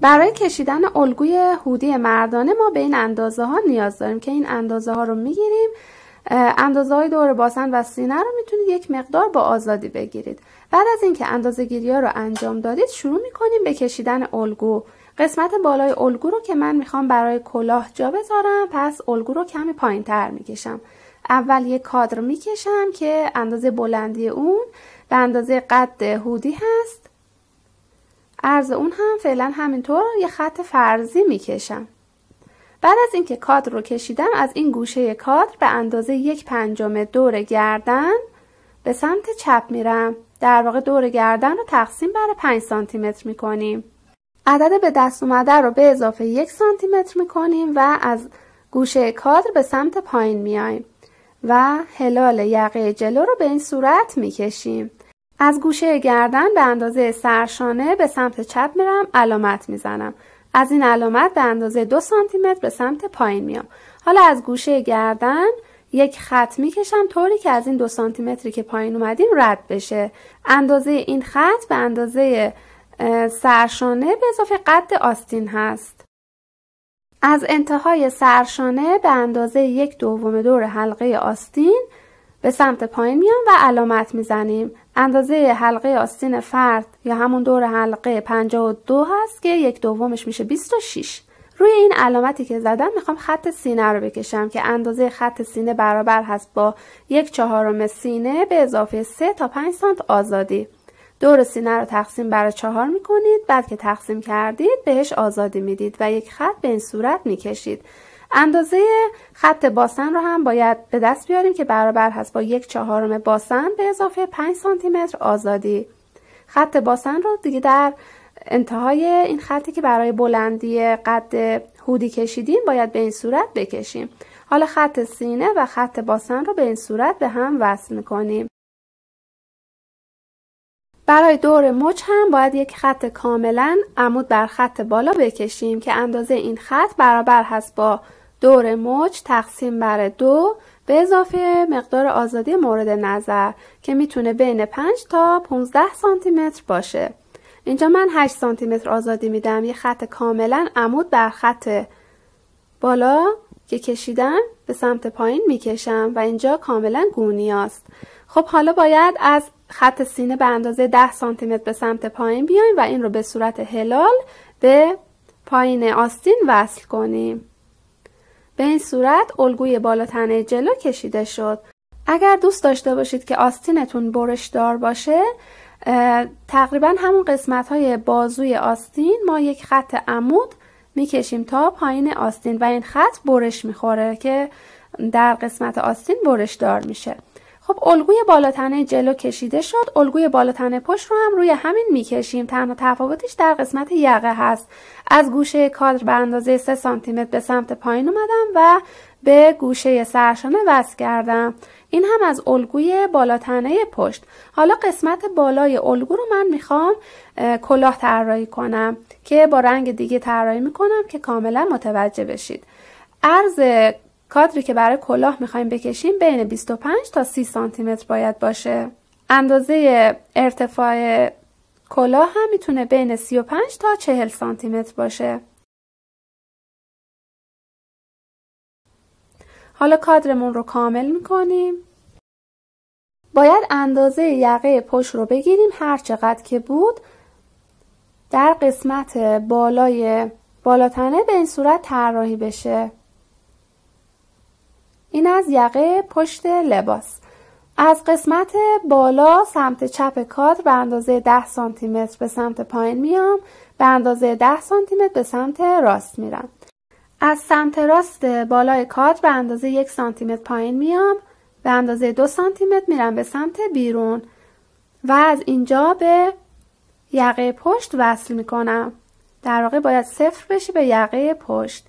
برای کشیدن الگوی هودی مردانه ما به این اندازه ها نیاز داریم که این اندازه ها رو میگیریم. اندازه های دور باسن و سینه رو میتونید یک مقدار با آزادی بگیرید. بعد از اینکه اندازه گیری ها رو انجام دادید شروع میکنیم به کشیدن الگو. قسمت بالای الگو رو که من میخوام برای کلاه جا بذارم، پس الگو رو کمی پایین تر میکشم. اول یک کادر میکشم که اندازه بلندی اون به اندازه قد هودی هست. عرض اون هم فعلا همینطور یه خط فرضی میکشم. بعد از اینکه کادر رو کشیدم از این گوشه کادر به اندازه 1/5 دور گردن به سمت چپ میرم. در واقع دور گردن رو تقسیم بر 5 سانتی متر میکنیم. عدد به دست اومده رو به اضافه 1 سانتی متر میکنیم و از گوشه کادر به سمت پایین میایم و هلال یقه جلو رو به این صورت میکشیم. از گوشه گردن به اندازه سرشانه به سمت چپ میرم، علامت میزنم. از این علامت به اندازه 2 سانتی متر به سمت پایین میام. حالا از گوشه گردن یک خط میکشم طوری که از این 2 سانتی متری که پایین اومدیم رد بشه. اندازه این خط به اندازه سرشانه به اضافه قد آستین هست. از انتهای سرشانه به اندازه 1/2 دور حلقه آستین به سمت پایین میام و علامت میزنیم. اندازه حلقه آستین فرد یا همون دور حلقه 52 هست که 1/2 میشه 26. روی این علامتی که زدم میخوام خط سینه رو بکشم که اندازه خط سینه برابر هست با 1/4 سینه به اضافه 3 تا 5 سانت آزادی. دور سینه رو تقسیم بر 4 میکنید. بعد که تقسیم کردید بهش آزادی میدید و یک خط به این صورت میکشید. اندازه خط باسن رو هم باید به دست بیاریم که برابر هست با 1/4 باسن به اضافه 5 سانتی متر آزادی. خط باسن رو دیگه در انتهای این خطی که برای بلندی قد هودی کشیدیم باید به این صورت بکشیم. حالا خط سینه و خط باسن رو به این صورت به هم وصل میکنیم. برای دور مچ هم باید یک خط کاملا عمود بر خط بالا بکشیم که اندازه این خط برابر هست با دور مچ تقسیم بر 2 به اضافه مقدار آزادی مورد نظر که میتونه بین 5 تا 15 سانتی متر باشه. اینجا من 8 سانتی متر آزادی میدم. یه خط کاملا عمود بر خط بالا که کشیدم به سمت پایین میکشم و اینجا کاملا گونیاست. خب حالا باید از خط سینه به اندازه 10 سانتی متر به سمت پایین بیایم و این رو به صورت هلال به پایین آستین وصل کنیم. به این صورت الگوی بالا تنه جلو کشیده شد. اگر دوست داشته باشید که آستینتون برش دار باشه، تقریبا همون قسمت های بازوی آستین ما یک خط عمود میکشیم تا پایین آستین و این خط برش میخوره که در قسمت آستین برش دار میشه. خب الگوی بالاتنه جلو کشیده شد. الگوی بالاتنه پشت رو هم روی همین میکشیم. تنها تفاوتش در قسمت یقه هست. از گوشه کادر به اندازه 3 سانتی متر به سمت پایین اومدم و به گوشه سرشانه وصل کردم. این هم از الگوی بالاتنه پشت. حالا قسمت بالای الگو رو من میخوام کلاه طراحی کنم که با رنگ دیگه طراحی میکنم که کاملا متوجه بشید. عرض کادری که برای کلاه میخوایم بکشیم بین 25 تا 30 سانتی متر باید باشه. اندازه ارتفاع کلاه هم میتونه بین 35 تا 40 سانتی متر باشه. حالا کادرمون رو کامل میکنیم. باید اندازه یقه پشت رو بگیریم هر چقدر که بود. در قسمت بالای بالاتنه به این صورت طراحی بشه. این از یقه پشت لباس. از قسمت بالا سمت چپ کادر به اندازه 10 سانتی متر به سمت پایین میام. به اندازه 10 سانتی متر به سمت راست میرم. از سمت راست بالای کادر به اندازه 1 سانتی متر پایین میام. به اندازه 2 سانتی متر میرم به سمت بیرون و از اینجا به یقه پشت وصل میکنم. در واقع باید صفر بشه به یقه پشت.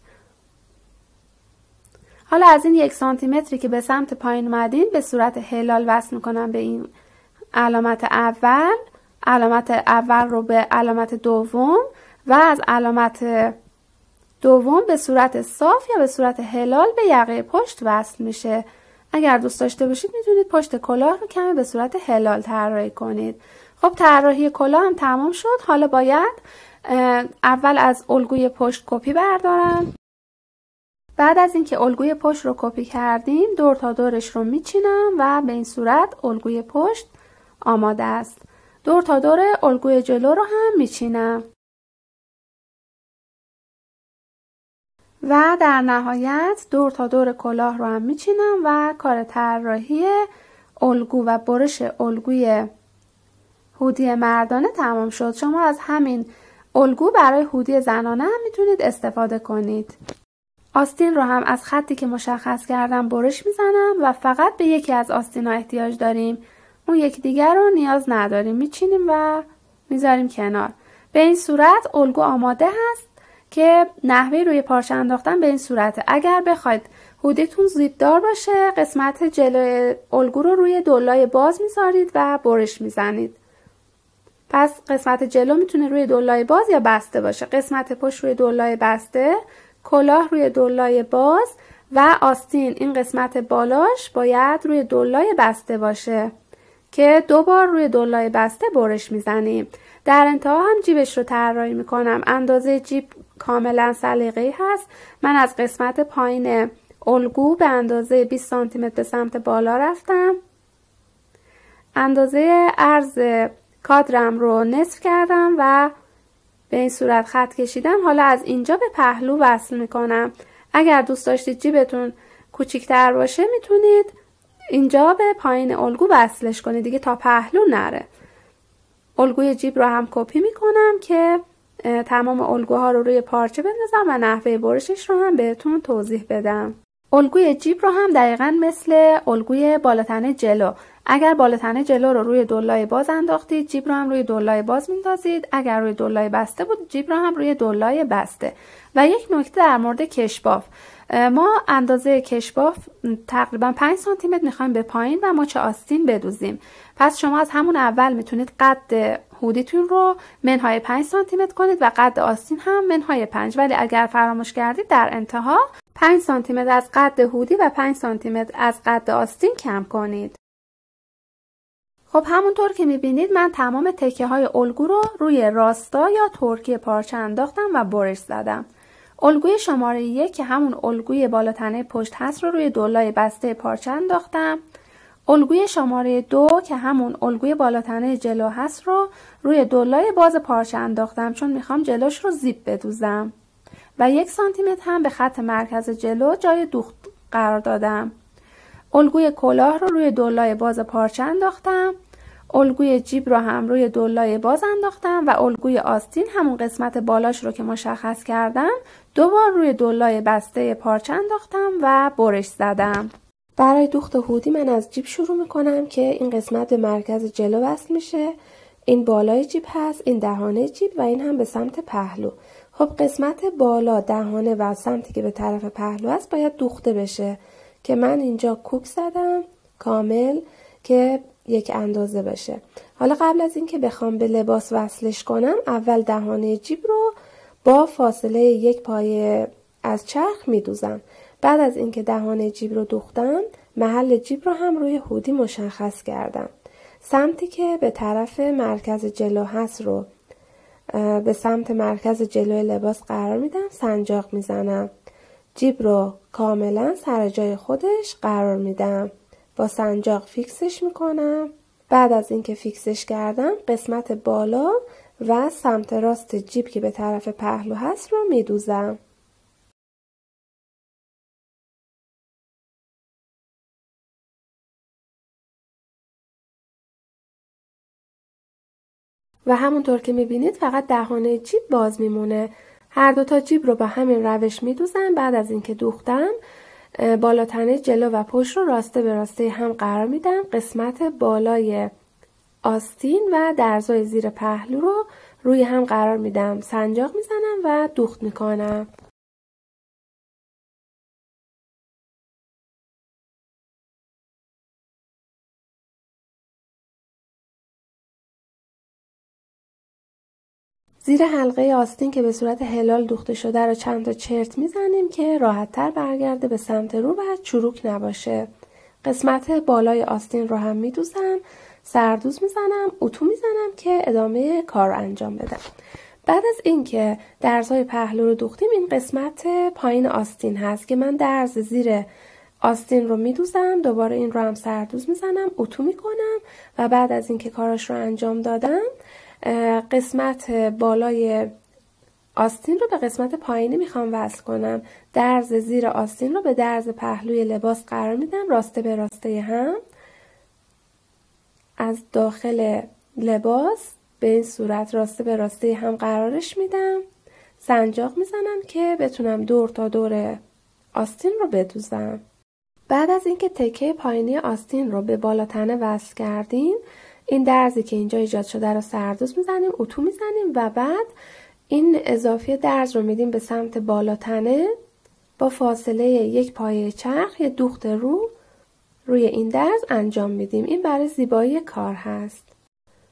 حالا از این 1 سانتی متری که به سمت پایین اومدین به صورت هلال وصل میکنم به این علامت اول. علامت اول رو به علامت دوم و از علامت دوم به صورت صاف یا به صورت هلال به یقه پشت وصل میشه. اگر دوست داشته باشید میتونید پشت کلاه رو کمی به صورت هلال طراحی کنید. خب طراحی کلاه هم تمام شد. حالا باید اول از الگوی پشت کپی بردارم. بعد از اینکه الگوی پشت رو کپی کردیم دور تا دورش رو میچینم و به این صورت الگوی پشت آماده است. دور تا دور الگوی جلو رو هم میچینم. و در نهایت دور تا دور کلاه رو هم میچینم و کار طراحی الگو و برش الگوی هودی مردانه تمام شد. شما از همین الگو برای هودی زنانه هم میتونید استفاده کنید. آستین رو هم از خطی که مشخص کردم برش میزنم و فقط به یکی از آستینا احتیاج داریم. اون یکی دیگر رو نیاز نداریم. میچینیم و میذاریم کنار. به این صورت الگو آماده هست که نحوه روی پارچه انداختن به این صورته. اگر بخواید هودیتون زیپ دار باشه قسمت جلوی الگو رو روی دولای باز میذارید و برش میزنید. پس قسمت جلو میتونه روی دولای باز یا بسته باشه. قسمت پشت روی دولای بسته، کلاه روی دولای باز و آستین این قسمت بالاش باید روی دولای بسته باشه که 2 بار روی دولای بسته برش میزنیم. در انتها هم جیبش رو طراحی میکنم. اندازه جیب کاملا سلیقه‌ای هست. من از قسمت پایین الگو به اندازه 20 سانتی متر به سمت بالا رفتم. اندازه عرض کادرم رو نصف کردم و به این صورت خط کشیدم. حالا از اینجا به پهلو وصل میکنم. اگر دوست داشتید جیبتون کوچیک‌تر باشه میتونید اینجا به پایین الگو وصلش کنید دیگه تا پهلو نره. الگوی جیب رو هم کپی میکنم که تمام الگوها رو روی پارچه بندازم و نحوه برشش رو هم بهتون توضیح بدم. الگوی جیب رو هم دقیقاً مثل الگوی بالاتنه جلو. اگر بالاتنه جلو رو روی دولای باز انداختید جیب رو هم روی دولای باز میندازید. اگر روی دولای بسته بود جیب رو هم روی دولای بسته. و یک نکته در مورد کشباف. ما اندازه کشباف تقریبا 5 سانتی متر میخوایم به پایین و مچ آستین بدوزیم. پس شما از همون اول میتونید قد هودیتون رو منهای 5 سانتی متر کنید و قد آستین هم منهای 5. ولی اگر فراموش کردید در انتها 5 سانتی متر از قد هودی و 5 سانتی متر از قد آستین کم کنید. خب همونطور که میبینید من تمام تکه های الگو رو روی راستا یا ترکی پارچه انداختم و برش زدم. الگوی شماره 1 که همون الگوی بالاتنه پشت هست رو روی دولای بسته پارچه انداختم. الگوی شماره 2 که همون الگوی بالاتنه جلو هست رو روی دولای باز پارچه انداختم چون میخوام جلوش رو زیپ بدوزم. و 1 سانتی متر هم به خط مرکز جلو جای دوخت قرار دادم. الگوی کلاه رو روی دولای باز پارچه انداختم. الگوی جیب رو هم روی دولای باز انداختم و الگوی آستین همون قسمت بالاش رو که مشخص کردم 2 بار روی دولای بسته پارچه انداختم و برش زدم. برای دوخت هودی من از جیب شروع میکنم که این قسمت به مرکز جلو وصل میشه. این بالای جیب هست، این دهانه جیب و این هم به سمت پهلو. خب قسمت بالا دهانه و سمتی که به طرف پهلو هست باید دوخته بشه که من اینجا کوک زدم کامل که یک اندازه بشه. حالا قبل از اینکه بخوام به لباس وصلش کنم اول دهانه جیب رو با فاصله 1 پایه از چرخ میدوزم. بعد از اینکه دهانه جیب رو دوختم محل جیب رو هم روی هودی مشخص کردم. سمتی که به طرف مرکز جلو هست رو به سمت مرکز جلوی لباس قرار میدم. سنجاق میزنم. جیب رو کاملا سر جای خودش قرار میدم. با سنجاق فیکسش میکنم. بعد از اینکه فیکسش کردم قسمت بالا و سمت راست جیب که به طرف پهلو هست رو میدوزم. و همونطور که میبینید فقط دهانه جیب باز میمونه. هر دو تا جیب رو با همین روش میدوزم. بعد از اینکه دوختم بالاتنه جلو و پشت رو راسته به راسته هم قرار میدم. قسمت بالای آستین و درزای زیر پهلو رو روی هم قرار میدم. سنجاق میزنم و دوخت میکنم. زیر حلقه آستین که به صورت هلال دوخته شده رو چند تا چرت میزنیم که راحت تر برگرده به سمت رو و چروک نباشه. قسمت بالای آستین رو هم میدوزم. سردوز میزنم. اتو میزنم که ادامه کار انجام بدم. بعد از اینکه درزهای پهلو رو دوختیم، این قسمت پایین آستین هست که من درز زیر آستین رو میدوزم، دوباره این رو هم سردوز میزنم، اتو میکنم و بعد از اینکه کاراش رو انجام دادم قسمت بالای آستین رو به قسمت پایینی میخوام وصل کنم. درز زیر آستین رو به درز پهلوی لباس قرار میدم، راسته به راسته هم از داخل لباس به این صورت راسته به راسته هم قرارش میدم. سنجاق میزنم که بتونم دور تا دور آستین رو بدوزم. بعد از اینکه تکه پایینی آستین رو به بالا تنه وصل کردیم، این درزی که اینجا ایجاد شده رو سردوز میزنیم، اتو میزنیم و بعد این اضافی درز رو میدیم به سمت بالا تنه. با فاصله یک پایه چرخ یه دوخت روی این درز انجام میدیم. این برای زیبایی کار هست.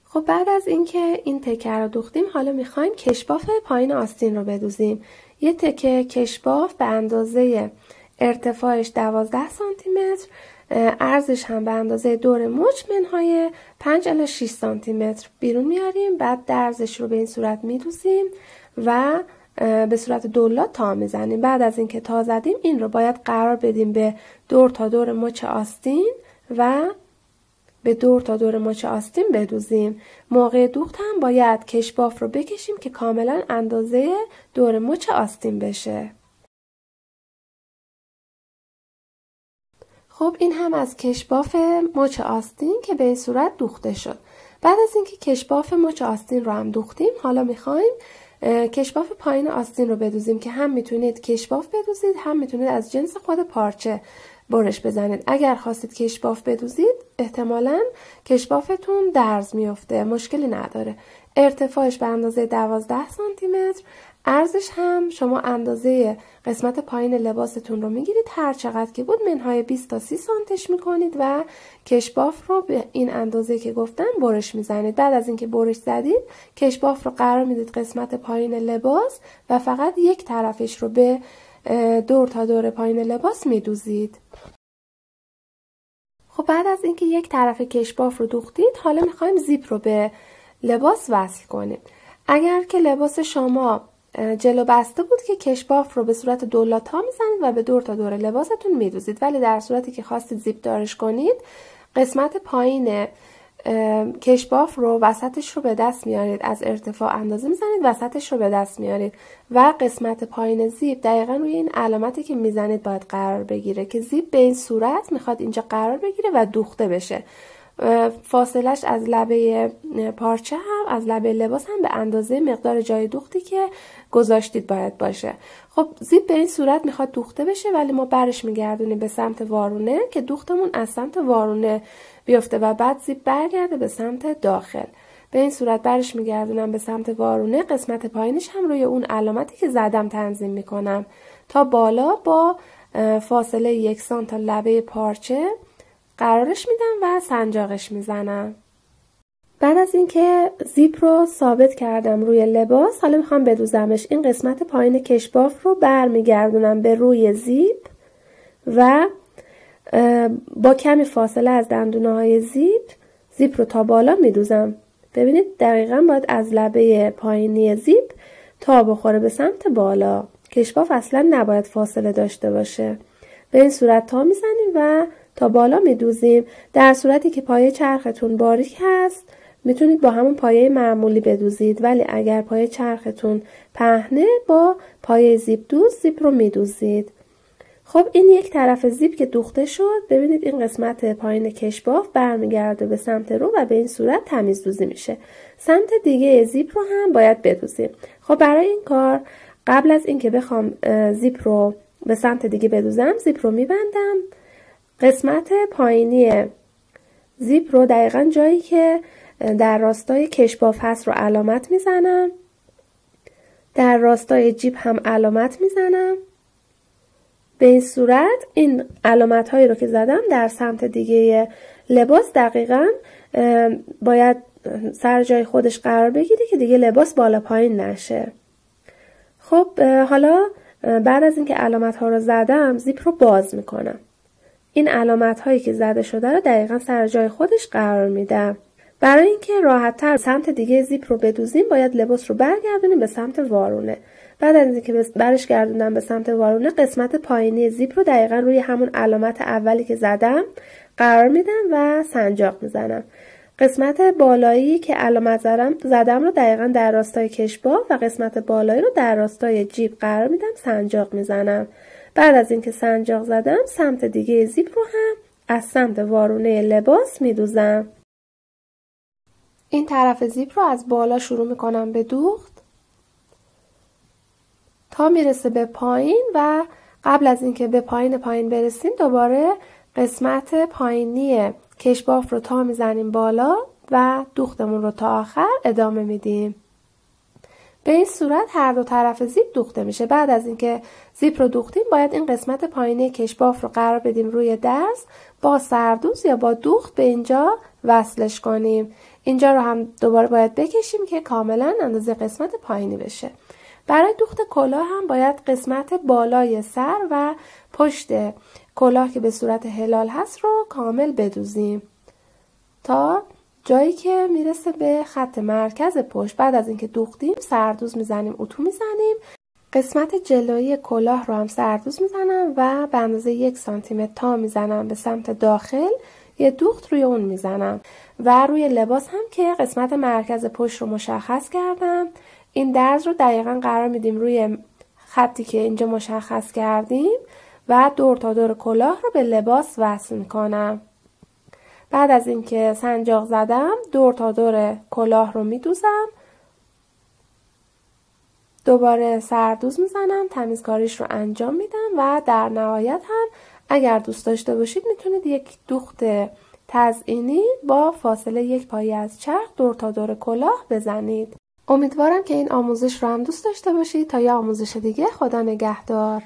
خب بعد از اینکه این تکه رو دوختیم، حالا میخوایم کشباف پایین آستین رو بدوزیم. یه تکه کشباف به اندازه ارتفاعش 12 سانتی متر، عرضش هم به اندازه دور مچ منهای 5 الی 6 سانتی متر بیرون میاریم. بعد درزش رو به این صورت میدوزیم و به صورت دولات تا میزنیم. بعد از اینکه تا زدیم، این رو باید قرار بدیم به دور تا دور مچ آستین و به دور تا دور مچ آستین بدوزیم. موقع دوخت هم باید کشباف رو بکشیم که کاملا اندازه دور مچ آستین بشه. خب این هم از کشباف مچ آستین که به این صورت دوخته شد. بعد از اینکه کشباف مچ آستین رو هم دوختیم، حالا میخوایم کشباف پایین آستین رو بدوزیم که هم میتونید کشباف بدوزید، هم میتونید از جنس خود پارچه برش بزنید. اگر خواستید کشباف بدوزید، احتمالاً کشبافتون درز میفته، مشکلی نداره. ارتفاعش به اندازه 12 سانتی متر، عرضش هم شما اندازه قسمت پایین لباستون رو میگیرید، هر چقدر که بود منهای 20 تا 30 سانتش میکنید و کشباف رو به این اندازه که گفتم برش میزنید. بعد از اینکه برش زدید، کشباف رو قرار میدید قسمت پایین لباس و فقط یک طرفش رو به دور تا دور پایین لباس میدوزید. خب بعد از اینکه یک طرف کشباف رو دوختید، حالا میخوایم زیپ رو به لباس وصل کنیم. اگر که لباس شما جلو بسته بود که کشباف رو به صورت دولاتا میزنید و به دور تا دور لباستون میدوزید، ولی در صورتی که خواستید زیپ دارش کنید، قسمت پایین کشباف رو وسطش رو به دست میارید، از ارتفاع اندازه میزنید، وسطش رو به دست میارید و قسمت پایین زیپ دقیقا روی این علامتی که میزنید باید قرار بگیره که زیپ به این صورت میخواد اینجا قرار بگیره و دوخته بشه. فاصلش از لبه پارچه هم از لبه لباس هم به اندازه مقدار جای دوختی که گذاشتید باید باشه. خب زیپ به این صورت میخواد دوخته بشه، ولی ما برش میگردونیم به سمت وارونه که دوختمون از سمت وارونه بیفته و بعد زیپ برگرده به سمت داخل. به این صورت برش میگردونم به سمت وارونه، قسمت پایینش هم روی اون علامتی که زدم تنظیم میکنم تا بالا با فاصله 1 سانت تا لبه پارچه قرارش میدم و سنجاقش میزنم. بعد از اینکه زیپ رو ثابت کردم روی لباس، حالا میخوام بدوزمش. این قسمت پایین کشباف رو برمیگردونم به روی زیپ و با کمی فاصله از دندونه های زیپ رو تا بالا میدوزم. ببینید دقیقاً باید از لبه پایینی زیپ تا بخوره به سمت بالا. کشباف اصلا نباید فاصله داشته باشه. به این صورت تا میزنیم و تا بالا میدوزیم. در صورتی که پایه چرختون باریک هست، میتونید با همون پایه معمولی بدوزید، ولی اگر پایه چرختون پهنه، با پایه زیپ دوز زیپ رو میدوزید. خب این یک طرف زیپ که دوخته شد، ببینید این قسمت پایین کشباف برمیگرده به سمت رو و به این صورت تمیز دوزی میشه. سمت دیگه زیپ رو هم باید بدوزیم. خب برای این کار قبل از اینکه بخوام زیپ رو به سمت دیگه بدوزم، زیپ رو میبندم. قسمت پایینی زیپ رو دقیقاً جایی که در راستای کشباف هست رو علامت میزنم. در راستای جیب هم علامت میزنم. به این صورت این علامت هایی رو که زدم در سمت دیگه لباس دقیقاً باید سر جای خودش قرار بگیره که دیگه لباس بالا پایین نشه. خب حالا بعد از اینکه علامت ها رو زدم، زیپ رو باز میکنم. این علامت هایی که زده شده رو دقیقاً سر جای خودش قرار میدم. برای اینکه راحت‌تر سمت دیگه زیپ رو بدوزیم باید لباس رو برگردونیم به سمت وارونه. بعد از اینکه برش گردوندم به سمت وارونه، قسمت پایینی زیپ رو دقیقاً روی همون علامت اولی که زدم قرار میدم و سنجاق میزنم. قسمت بالایی که علامت زدم رو دقیقاً در راستای کشباف و قسمت بالایی رو در راستای جیب قرار میدم، سنجاق میزنم. بعد از اینکه سنجاق زدم سمت دیگه زیپ رو هم از سمت وارونه لباس میدوزم. این طرف زیپ رو از بالا شروع میکنم به دوخت تا میرسه به پایین و قبل از اینکه به پایین برسیم دوباره قسمت پایینی کشباف رو تا میزنیم بالا و دوختمون رو تا آخر ادامه میدیم. به این صورت هر دو طرف زیپ دوخته میشه. بعد از اینکه زیپ رو دوختیم باید این قسمت پایینی کشباف رو قرار بدیم روی درز، با سردوز یا با دوخت به اینجا وصلش کنیم. اینجا رو هم دوباره باید بکشیم که کاملا اندازه قسمت پایینی بشه. برای دوخت کلاه هم باید قسمت بالای سر و پشت کلاه که به صورت هلال هست رو کامل بدوزیم تا جایی که میرسه به خط مرکز پشت. بعد از اینکه دوختیم سردوز میزنیم، اتو میزنیم. قسمت جلویی کلاه رو هم سردوز میزنم و به اندازه 1 سانتی متر تا میزنم به سمت داخل، یه دوخت روی اون میزنم و روی لباس هم که قسمت مرکز پشت رو مشخص کردم این درز رو دقیقاً قرار میدیم روی خطی که اینجا مشخص کردیم و دور تا دور کلاه رو به لباس وصل میکنم. بعد از اینکه سنجاق زدم دور تا دور کلاه رو میدوزم، دوباره سردوز میزنم، تمیزکاریش رو انجام میدم و در نهایت هم اگر دوست داشته باشید میتونید یک دوخت تزئینی با فاصله 1 پایه از چرخ دور تا دور کلاه بزنید. امیدوارم که این آموزش رو هم دوست داشته باشید. تا یه آموزش دیگه، خدا نگهدار.